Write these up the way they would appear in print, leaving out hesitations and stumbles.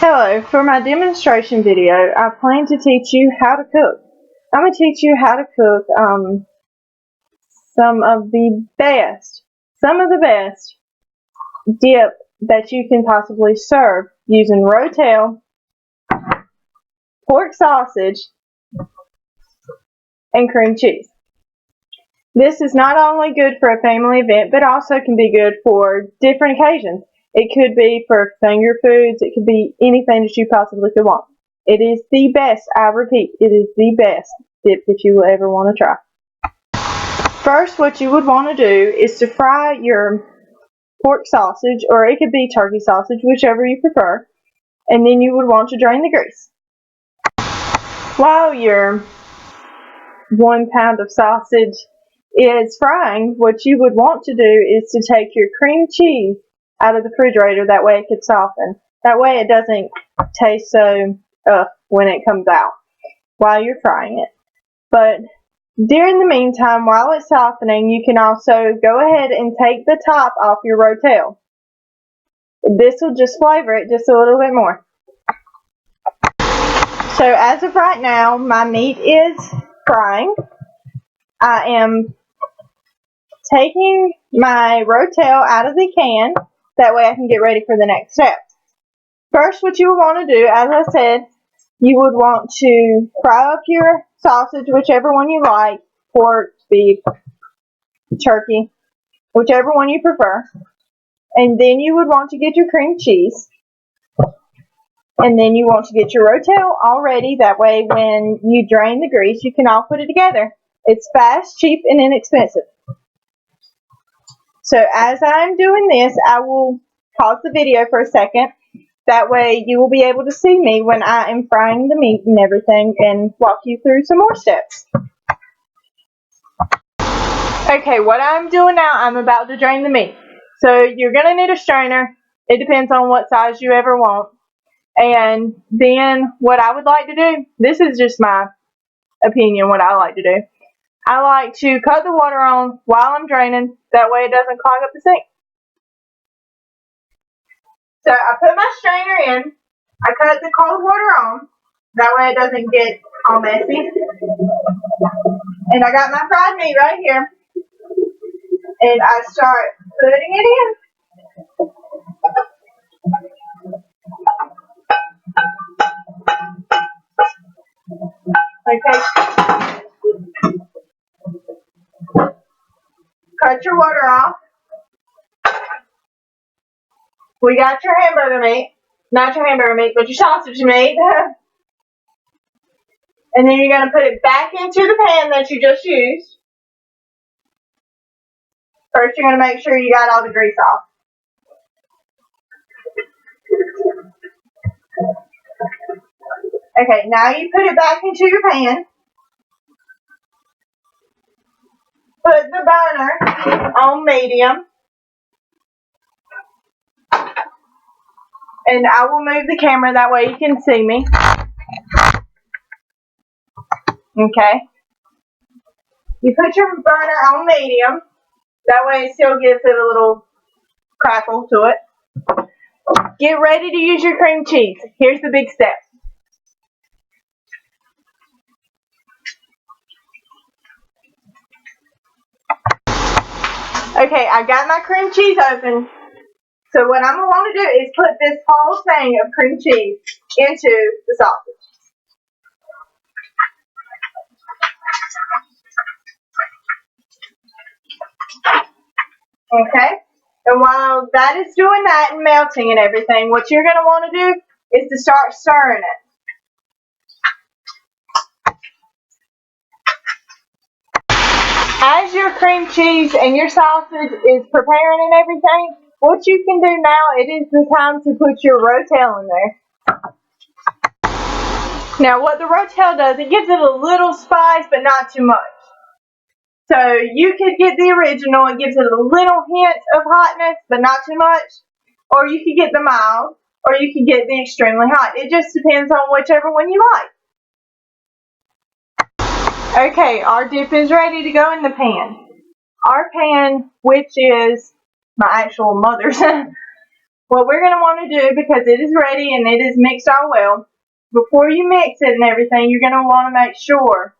Hello, for my demonstration video, I plan to teach you how to cook. I'm going to teach you how to cook some of the best dip that you can possibly serve using rotel, pork sausage, and cream cheese. This is not only good for a family event, but also can be good for different occasions. It could be for finger foods. It could be anything that you possibly could want. It is the best, I repeat, it is the best dip that you will ever want to try. First, what you would want to do is to fry your pork sausage, or it could be turkey sausage, whichever you prefer, and then you would want to drain the grease. While your 1 pound of sausage is frying, what you would want to do is to take your cream cheese out of the refrigerator. That way it could soften. That way it doesn't taste so when it comes out while you're frying it. But during the meantime, while it's softening, you can also go ahead and take the top off your rotel. This will just flavor it just a little bit more. So as of right now, my meat is frying. I am taking my rotel out of the can. That way I can get ready for the next step. First, what you would want to do, as I said, you would want to fry up your sausage, whichever one you like, pork, beef, turkey, whichever one you prefer. And then you would want to get your cream cheese. And then you want to get your rotel all ready. That way when you drain the grease, you can all put it together. It's fast, cheap, and inexpensive. So as I'm doing this, I will pause the video for a second. That way you will be able to see me when I am frying the meat and everything and walk you through some more steps. Okay, what I'm doing now, I'm about to drain the meat. So you're going to need a strainer. It depends on what size you ever want. And then what I would like to do, this is just my opinion, what I like to do. I like to cut the water on while I'm draining. That way it doesn't clog up the sink. So I put my strainer in. I cut the cold water on. That way it doesn't get all messy. And I got my fried meat right here. And I start putting it in. Okay. Cut your water off. We got your hamburger meat. Not your hamburger meat, but your sausage meat. And then you're going to put it back into the pan that you just used. First, you're going to make sure you got all the grease off. Okay, now you put it back into your pan. Put the burner on medium. And I will move the camera, that way you can see me. Okay. You put your burner on medium. That way it still gives it a little crackle to it. Get ready to use your cream cheese. Here's the big step. Okay, I got my cream cheese open. So what I'm going to want to do is put this whole thing of cream cheese into the sausage. Okay? And while that is doing that and melting and everything, what you're going to want to do is to start stirring it. As your cream cheese and your sausage is preparing and everything, what you can do now, it is the time to put your rotel in there. Now what the rotel does, it gives it a little spice, but not too much. So you could get the original, it gives it a little hint of hotness, but not too much. Or you could get the mild, or you could get the extremely hot. It just depends on whichever one you like. Okay, our dip is ready to go in the pan. Our pan, which is my actual mother's, what we're going to want to do, because it is ready and it is mixed all well, before you mix it and everything, you're going to want to make sure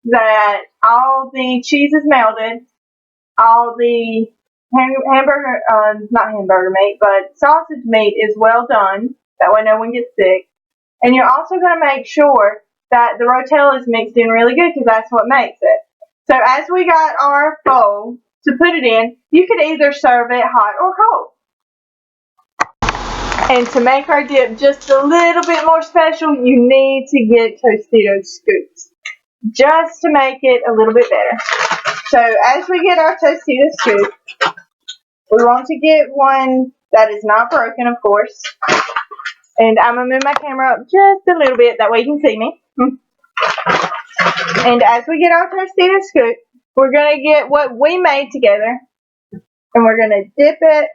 that all the cheese is melted, all the hamburger, not hamburger meat, but sausage meat is well done. That way no one gets sick. And you're also going to make sure that the Rotel is mixed in really good, because that's what makes it. So as we got our bowl to put it in, you could either serve it hot or cold. And to make our dip just a little bit more special, you need to get Tostitos scoops, just to make it a little bit better. So as we get our Tostitos scoop, we want to get one that is not broken, of course. And I'm going to move my camera up just a little bit, that way you can see me. And as we get our Tostitos scoop, we're going to get what we made together, and we're going to dip it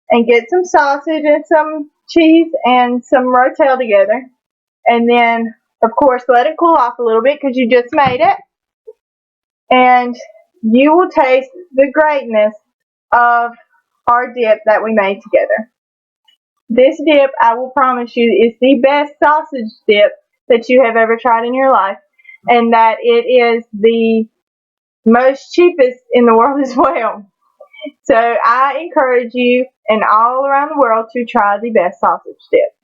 and get some sausage and some cheese and some Rotel together. And then, of course, let it cool off a little bit, because you just made it. And you will taste the greatness of our dip that we made together. This dip, I will promise you, is the best sausage dip that you have ever tried in your life, and that it is the most cheapest in the world as well. So I encourage you and all around the world to try the best sausage dip.